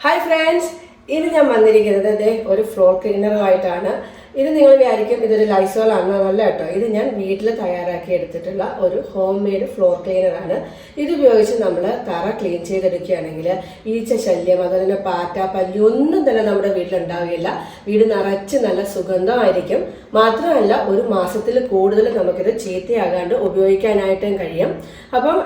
Hi friends, ഇന്ന് ഞാൻ വന്നിരിക്കുന്നത് ഒരു ഫ്ലോർ ക്ലീനറുമായിട്ടാണ്. ഇത് നിങ്ങൾ വിചാരിക്കും ഇതൊരു ലൈസോൾ ആണെന്നല്ല കേട്ടോ. ഇത് ഞാൻ വീട്ടിൽ തയ്യാറാക്കി എടുത്തിട്ടുള്ള ഒരു ഹോം മെയ്ഡ് ഫ്ലോർ ക്ലീനറാണ്. ഇത് ഉപയോഗിച്ച് നമ്മൾ തറ ക്ലീൻ ചെയ്തെടുക്കുകയാണെങ്കിൽ ഈച്ച ശല്യം, അതുപോലെ പാറ്റ, പല്ലി ഒന്നും തന്നെ നമ്മുടെ വീട്ടിലുണ്ടാവുകയില്ല. വീട് നിറച്ച് നല്ല സുഗന്ധമായിരിക്കും. മാത്രമല്ല, ഒരു മാസത്തിൽ കൂടുതൽ നമുക്കിത് ചീത്തയാകാണ്ട് ഉപയോഗിക്കാനായിട്ടും കഴിയും. അപ്പം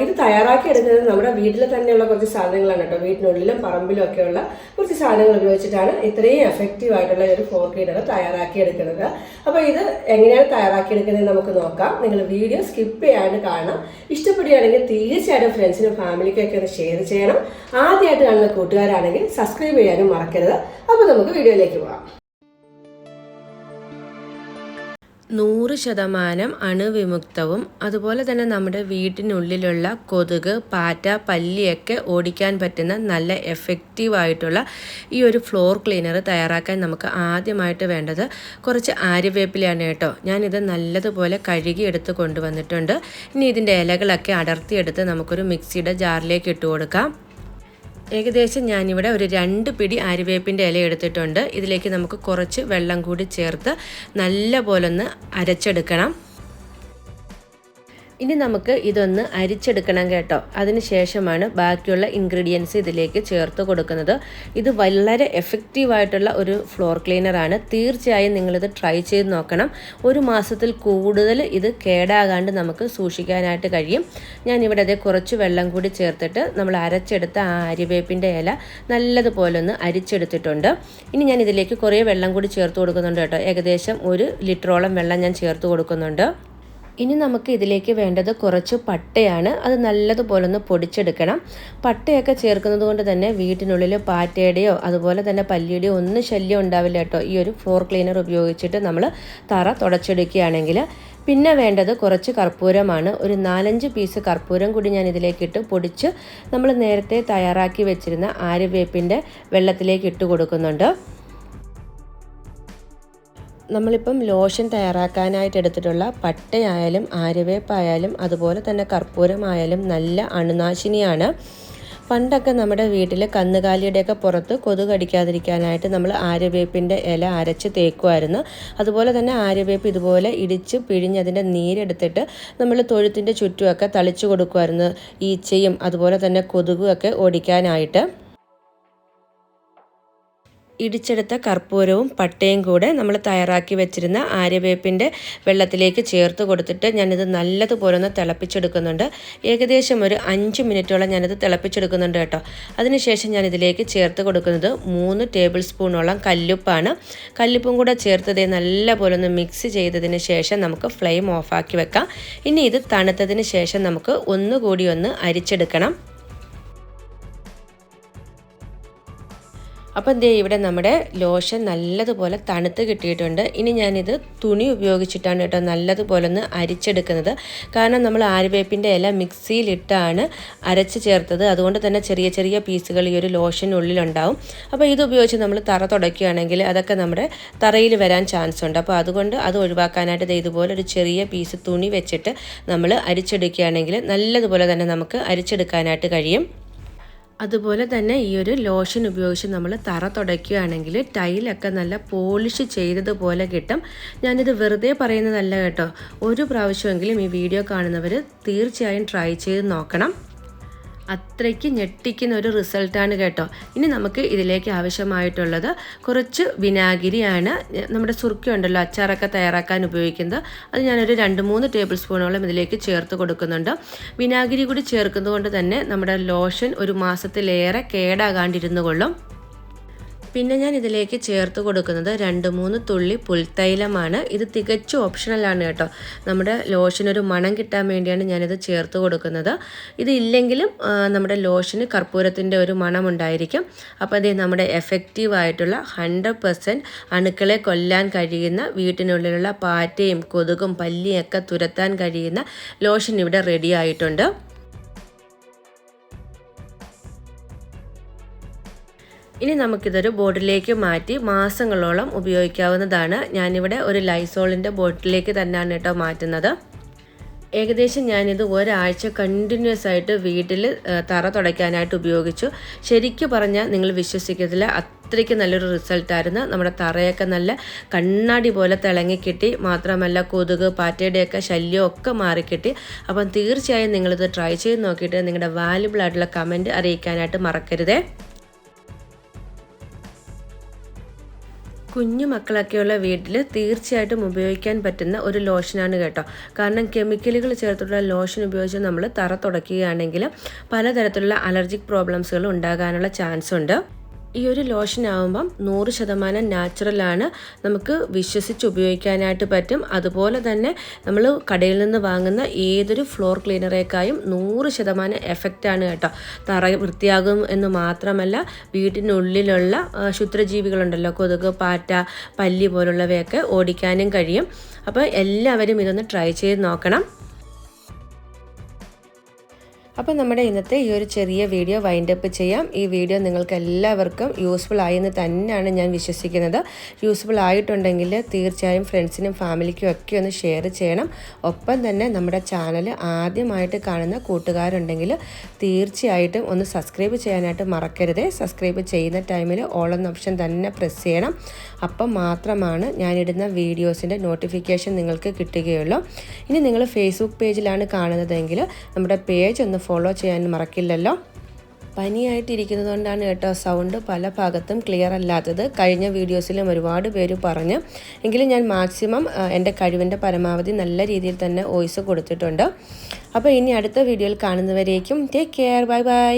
ഇത് തയ്യാറാക്കി എടുക്കുന്നത് നമ്മുടെ വീട്ടിൽ തന്നെയുള്ള കുറച്ച് സാധനങ്ങളാണ് കേട്ടോ. വീട്ടിനുള്ളിലും പറമ്പിലും ഒക്കെയുള്ള കുറച്ച് സാധനങ്ങൾ ഉപയോഗിച്ചിട്ടാണ് ഇത്രയും എഫക്റ്റീവ് ആയിട്ടുള്ള ഒരു ഫ്ലോർ ക്ലീനർ തയ്യാറാക്കി എടുക്കുന്നത്. അപ്പോൾ ഇത് എങ്ങനെയാണ് തയ്യാറാക്കി എടുക്കുന്നത് നമുക്ക് നോക്കാം. നിങ്ങൾ വീഡിയോ സ്കിപ്പ് ചെയ്യാണ്ട് കാണാം. ഇഷ്ടപ്പെടുകയാണെങ്കിൽ തീർച്ചയായിട്ടും ഫ്രണ്ട്സിനും ഫാമിലിക്കൊക്കെ ഒന്ന് ഷെയർ ചെയ്യണം. ആദ്യമായിട്ട് കാണുന്ന കൂട്ടുകാരാണെങ്കിൽ സബ്സ്ക്രൈബ് ചെയ്യാനും മറക്കരുത്. അപ്പോൾ നമുക്ക് വീഡിയോയിലേക്ക് പോകാം. 100% അണുവിമുക്തവും അതുപോലെ തന്നെ നമ്മുടെ വീട്ടിനുള്ളിലുള്ള കൊതുക്, പാറ്റ, പല്ലിയൊക്കെ ഓടിക്കാൻ പറ്റുന്ന നല്ല എഫക്റ്റീവായിട്ടുള്ള ഈ ഒരു ഫ്ലോർ ക്ലീനർ തയ്യാറാക്കാൻ നമുക്ക് ആദ്യമായിട്ട് വേണ്ടത് കുറച്ച് ആര്യവേപ്പിലയാണ് കേട്ടോ. ഞാനിത് നല്ലതുപോലെ കഴുകി എടുത്ത് കൊണ്ടുവന്നിട്ടുണ്ട്. ഇനി ഇതിൻ്റെ ഇലകളൊക്കെ അടർത്തിയെടുത്ത് നമുക്കൊരു മിക്സിയുടെ ജാറിലേക്ക് ഇട്ട് കൊടുക്കാം. ഏകദേശം ഞാനിവിടെ ഒരു 2 പിടി ആര്യവേപ്പിൻ്റെ ഇല എടുത്തിട്ടുണ്ട്. ഇതിലേക്ക് നമുക്ക് കുറച്ച് വെള്ളം കൂടി ചേർത്ത് നല്ല പോലെ ഒന്ന് അരച്ചെടുക്കണം. ഇനി നമുക്ക് ഇതൊന്ന് അരിച്ചെടുക്കണം കേട്ടോ. അതിന് ശേഷമാണ് ബാക്കിയുള്ള ഇൻഗ്രീഡിയൻസ് ഇതിലേക്ക് ചേർത്ത് കൊടുക്കുന്നത്. ഇത് വളരെ എഫക്റ്റീവായിട്ടുള്ള ഒരു ഫ്ലോർ ക്ലീനറാണ്. തീർച്ചയായും നിങ്ങളിത് ട്രൈ ചെയ്ത് നോക്കണം. ഒരു മാസത്തിൽ കൂടുതൽ ഇത് കേടാകാണ്ട് നമുക്ക് സൂക്ഷിക്കാനായിട്ട് കഴിയും. ഞാനിവിടെ അതേ കുറച്ച് വെള്ളം കൂടി ചേർത്തിട്ട് നമ്മൾ അരച്ചെടുത്ത ആ അരിവേപ്പിൻ്റെ ഇല നല്ലതുപോലെ ഒന്ന് അരിച്ചെടുത്തിട്ടുണ്ട്. ഇനി ഞാൻ ഇതിലേക്ക് കുറേ വെള്ളം കൂടി ചേർത്ത് കൊടുക്കുന്നുണ്ട് കേട്ടോ. ഏകദേശം 1 ലിറ്ററോളം വെള്ളം ഞാൻ ചേർത്ത് കൊടുക്കുന്നുണ്ട്. ഇനി നമുക്ക് ഇതിലേക്ക് വേണ്ടത് കുറച്ച് പട്ടയാണ്. അത് നല്ലതുപോലെ ഒന്ന് പൊടിച്ചെടുക്കണം. പട്ടയൊക്കെ ചേർക്കുന്നത് കൊണ്ട് തന്നെ വീട്ടിനുള്ളിൽ പാറ്റയുടെയോ അതുപോലെ തന്നെ പല്ലിയുടെയോ ഒന്നും ശല്യം ഉണ്ടാവില്ല കേട്ടോ. ഈ ഒരു ഫ്ലോർ ക്ലീനർ ഉപയോഗിച്ചിട്ട് നമ്മൾ തറ തുടച്ചെടുക്കുകയാണെങ്കിൽ. പിന്നെ വേണ്ടത് കുറച്ച് കർപ്പൂരമാണ്. ഒരു 4-5 പീസ് കർപ്പൂരം കൂടി ഞാൻ ഇതിലേക്കിട്ട് പൊടിച്ച് നമ്മൾ നേരത്തെ തയ്യാറാക്കി വെച്ചിരുന്ന ആര്യവേപ്പിൻ്റെ വെള്ളത്തിലേക്ക് ഇട്ട് കൊടുക്കുന്നുണ്ട്. നമ്മളിപ്പം ലോഷൻ തയ്യാറാക്കാനായിട്ട് എടുത്തിട്ടുള്ള പട്ടയായാലും ആര്യവേപ്പായാലും അതുപോലെ തന്നെ കർപ്പൂരമായാലും നല്ല അണുനാശിനിയാണ്. പണ്ടൊക്കെ നമ്മുടെ വീട്ടിൽ കന്നുകാലിയുടെയൊക്കെ പുറത്ത് കൊതുക് കടിക്കാതിരിക്കാനായിട്ട് നമ്മൾ ആര്യവേപ്പിൻ്റെ ഇല അരച്ച് തേക്കുമായിരുന്നു. അതുപോലെ തന്നെ ആര്യവേപ്പ് ഇതുപോലെ ഇടിച്ച് പിഴിഞ്ഞ് അതിൻ്റെ നീരെടുത്തിട്ട് നമ്മൾ തൊഴുത്തിൻ്റെ ചുറ്റുമൊക്കെ തളിച്ചു കൊടുക്കുമായിരുന്നു, ഈച്ചയും അതുപോലെ തന്നെ കൊതുകുമൊക്കെ ഓടിക്കാനായിട്ട്. ഇടിച്ചെടുത്ത കർപ്പൂരവും പട്ടയും കൂടെ നമ്മൾ തയ്യാറാക്കി വെച്ചിരുന്ന ആര്യവേപ്പിൻ്റെ വെള്ളത്തിലേക്ക് ചേർത്ത് കൊടുത്തിട്ട് ഞാനിത് നല്ലതുപോലെ ഒന്ന് തിളപ്പിച്ചെടുക്കുന്നുണ്ട്. ഏകദേശം ഒരു 5 മിനിറ്റോളം ഞാനിത് തിളപ്പിച്ചെടുക്കുന്നുണ്ട് കേട്ടോ. അതിനുശേഷം ഞാനിതിലേക്ക് ചേർത്ത് കൊടുക്കുന്നത് 3 ടേബിൾ സ്പൂണോളം കല്ലുപ്പാണ്. കല്ലുപ്പും കൂടെ ചേർത്തത് നല്ലപോലെ ഒന്ന് മിക്സ് ചെയ്തതിന് ശേഷം നമുക്ക് ഫ്ലെയിം ഓഫാക്കി വെക്കാം. ഇനി ഇത് തണുത്തതിന് ശേഷം നമുക്ക് ഒന്നുകൂടി ഒന്ന് അരിച്ചെടുക്കണം. അപ്പം ദേ ഇവിടെ നമ്മുടെ ലോഷൻ നല്ലതുപോലെ തണുത്ത് കിട്ടിയിട്ടുണ്ട്. ഇനി ഞാനിത് തുണി ഉപയോഗിച്ചിട്ടാണ് കേട്ടോ നല്ലതുപോലെ ഒന്ന് അരിച്ചെടുക്കുന്നത്. കാരണം നമ്മൾ ആര്യവേപ്പിൻ്റെ ഇല മിക്സിയിലിട്ടാണ് അരച്ച് ചേർത്തത്. അതുകൊണ്ട് തന്നെ ചെറിയ ചെറിയ പീസുകൾ ഈ ഒരു ലോഷനുള്ളിലുണ്ടാവും. അപ്പോൾ ഇത് ഉപയോഗിച്ച് നമ്മൾ തറ തുടയ്ക്കുകയാണെങ്കിൽ അതൊക്കെ നമ്മുടെ തറയിൽ വരാൻ ചാൻസ് ഉണ്ട്. അപ്പോൾ അതുകൊണ്ട് അത് ഒഴിവാക്കാനായിട്ട് ഇതുപോലെ ഒരു ചെറിയ പീസ് തുണി വെച്ചിട്ട് നമ്മൾ അരിച്ചെടുക്കുകയാണെങ്കിൽ നല്ലതുപോലെ തന്നെ നമുക്ക് അരിച്ചെടുക്കാനായിട്ട് കഴിയും. അതുപോലെ തന്നെ ഈ ഒരു ലോഷൻ ഉപയോഗിച്ച് നമ്മൾ തറ തുടയ്ക്കുകയാണെങ്കിൽ ടൈലൊക്കെ നല്ല പോളിഷ് ചെയ്തതുപോലെ കിട്ടും. ഞാനിത് വെറുതെ പറയുന്നതല്ല കേട്ടോ. ഒരു പ്രാവശ്യമെങ്കിലും ഈ വീഡിയോ കാണുന്നവർ തീർച്ചയായും ട്രൈ ചെയ്ത് നോക്കണം. അത്രയ്ക്ക് ഞെട്ടിക്കുന്ന ഒരു റിസൾട്ടാണ് കേട്ടോ. ഇനി നമുക്ക് ഇതിലേക്ക് ആവശ്യമായിട്ടുള്ളത് കുറച്ച് വിനാഗിരിയാണ്. നമ്മുടെ സുർക്ക ഉണ്ടല്ലോ, അച്ചാറൊക്കെ തയ്യാറാക്കാൻ ഉപയോഗിക്കുന്നത്, അത് ഞാനൊരു 2-3 ടേബിൾ സ്പൂണോളം ഇതിലേക്ക് ചേർത്ത് കൊടുക്കുന്നുണ്ട്. വിനാഗിരി കൂടി ചേർക്കുന്നത് കൊണ്ട് തന്നെ നമ്മുടെ ലോഷൻ ഒരു മാസത്തിലേറെ കേടാകാണ്ടിരുന്നു കൊള്ളും. പിന്നെ ഞാൻ ഇതിലേക്ക് ചേർത്ത് കൊടുക്കുന്നത് 2-3 തുള്ളി പുൽത്തൈലമാണ്. ഇത് തികച്ചും ഓപ്ഷണലാണ് കേട്ടോ. നമ്മുടെ ലോഷനൊരു മണം കിട്ടാൻ വേണ്ടിയാണ് ഞാനിത് ചേർത്ത് കൊടുക്കുന്നത്. ഇത് ഇല്ലെങ്കിലും നമ്മുടെ ലോഷന് കർപ്പൂരത്തിൻ്റെ ഒരു മണം ഉണ്ടായിരിക്കും. അപ്പോൾ അത് നമ്മുടെ എഫക്റ്റീവായിട്ടുള്ള 100% അണുക്കളെ കൊല്ലാൻ കഴിയുന്ന, വീട്ടിനുള്ളിലുള്ള പാറ്റയും കൊതുകും പല്ലിയൊക്കെ തുരത്താൻ കഴിയുന്ന ലോഷൻ ഇവിടെ റെഡി ആയിട്ടുണ്ട്. ഇനി നമുക്കിതൊരു ബോട്ടിലേക്ക് മാറ്റി മാസങ്ങളോളം ഉപയോഗിക്കാവുന്നതാണ്. ഞാനിവിടെ ഒരു ലൈസോളിൻ്റെ ബോട്ടിലേക്ക് തന്നെയാണ് കേട്ടോ മാറ്റുന്നത്. ഏകദേശം ഞാനിത് ഒരാഴ്ച കണ്ടിന്യൂസ് ആയിട്ട് വീട്ടിൽ തറ തുടയ്ക്കാനായിട്ട് ഉപയോഗിച്ചു. ശരിക്കും പറഞ്ഞാൽ നിങ്ങൾ വിശ്വസിക്കത്തില്ല, അത്രയ്ക്ക് നല്ലൊരു റിസൾട്ടായിരുന്നു. നമ്മുടെ തറയൊക്കെ നല്ല കണ്ണാടി പോലെ തിളങ്ങിക്കിട്ടി. മാത്രമല്ല കൊതുക് പാറ്റയുടെയൊക്കെ ശല്യമൊക്കെ മാറിക്കിട്ടി. അപ്പം തീർച്ചയായും നിങ്ങളിത് ട്രൈ ചെയ്ത് നോക്കിയിട്ട് നിങ്ങളുടെ വാല്യുബിൾ ആയിട്ടുള്ള കമൻറ്റ് അറിയിക്കാനായിട്ട് മറക്കരുതേ. കുഞ്ഞു മക്കളൊക്കെയുള്ള വീട്ടിൽ തീർച്ചയായിട്ടും ഉപയോഗിക്കാൻ പറ്റുന്ന ഒരു ലോഷനാണ് കേട്ടോ. കാരണം കെമിക്കലുകൾ ചേർത്തുള്ള ലോഷൻ ഉപയോഗിച്ച് നമ്മൾ തറ തുടയ്ക്കുകയാണെങ്കിൽ പലതരത്തിലുള്ള അലർജിക് പ്രോബ്ലംസുകൾ ഉണ്ടാകാനുള്ള ചാൻസ് ഉണ്ട്. ഈ ഒരു ലോഷൻ ആകുമ്പം 100% നാച്ചുറലാണ്, നമുക്ക് വിശ്വസിച്ച് ഉപയോഗിക്കാനായിട്ട് പറ്റും. അതുപോലെ തന്നെ നമ്മൾ കടയിൽ നിന്ന് വാങ്ങുന്ന ഏതൊരു ഫ്ലോർ ക്ലീനറേക്കായും 100% എഫക്റ്റാണ് കേട്ടോ. തറ വൃത്തിയാകും എന്ന് മാത്രമല്ല, വീട്ടിനുള്ളിലുള്ള ക്ഷുദ്രജീവികളുണ്ടല്ലോ, കൊതുക് പാറ്റ പല്ലി പോലുള്ളവയൊക്കെ ഓടിക്കാനും കഴിയും. അപ്പോൾ എല്ലാവരും ഇതൊന്ന് ട്രൈ ചെയ്ത് നോക്കണം. അപ്പോൾ നമ്മുടെ ഇന്നത്തെ ഈ ഒരു ചെറിയ വീഡിയോ വൈൻഡപ്പ് ചെയ്യാം. ഈ വീഡിയോ നിങ്ങൾക്ക് എല്ലാവർക്കും യൂസ്ഫുൾ ആയെന്ന് തന്നെയാണ് ഞാൻ വിശ്വസിക്കുന്നത്. യൂസ്ഫുൾ ആയിട്ടുണ്ടെങ്കിൽ തീർച്ചയായും ഫ്രണ്ട്സിനും ഫാമിലിക്കും ഒക്കെ ഒന്ന് ഷെയർ ചെയ്യണം. ഒപ്പം തന്നെ നമ്മുടെ ചാനൽ ആദ്യമായിട്ട് കാണുന്ന കൂട്ടുകാരുണ്ടെങ്കിൽ തീർച്ചയായിട്ടും ഒന്ന് സബ്സ്ക്രൈബ് ചെയ്യാനായിട്ട് മറക്കരുത്. സബ്സ്ക്രൈബ് ചെയ്യുന്ന ടൈമിൽ ഓൾ എന്ന ഓപ്ഷൻ തന്നെ പ്രസ് ചെയ്യണം. അപ്പം മാത്രമാണ് ഞാനിടുന്ന വീഡിയോസിൻ്റെ നോട്ടിഫിക്കേഷൻ നിങ്ങൾക്ക് കിട്ടുകയുള്ളൂ. ഇനി നിങ്ങൾ ഫേസ്ബുക്ക് പേജിലാണ് കാണുന്നതെങ്കിൽ നമ്മുടെ പേജ് ഒന്ന് ഫോളോ ചെയ്യാൻ മറക്കില്ലല്ലോ. പനിയായിട്ടിരിക്കുന്നത് കൊണ്ടാണ് കേട്ടോ സൗണ്ട് പല ഭാഗത്തും ക്ലിയർ അല്ലാത്തത്. കഴിഞ്ഞ വീഡിയോസിലും ഒരുപാട് പേര് പറഞ്ഞു. എങ്കിലും ഞാൻ മാക്സിമം എൻ്റെ കഴിവിൻ്റെ പരമാവധി നല്ല രീതിയിൽ തന്നെ വോയിസ് കൊടുത്തിട്ടുണ്ട്. അപ്പോൾ ഇനി അടുത്ത വീഡിയോയിൽ കാണുന്നവരേക്കും ടേക്ക് കെയർ. Bye bye.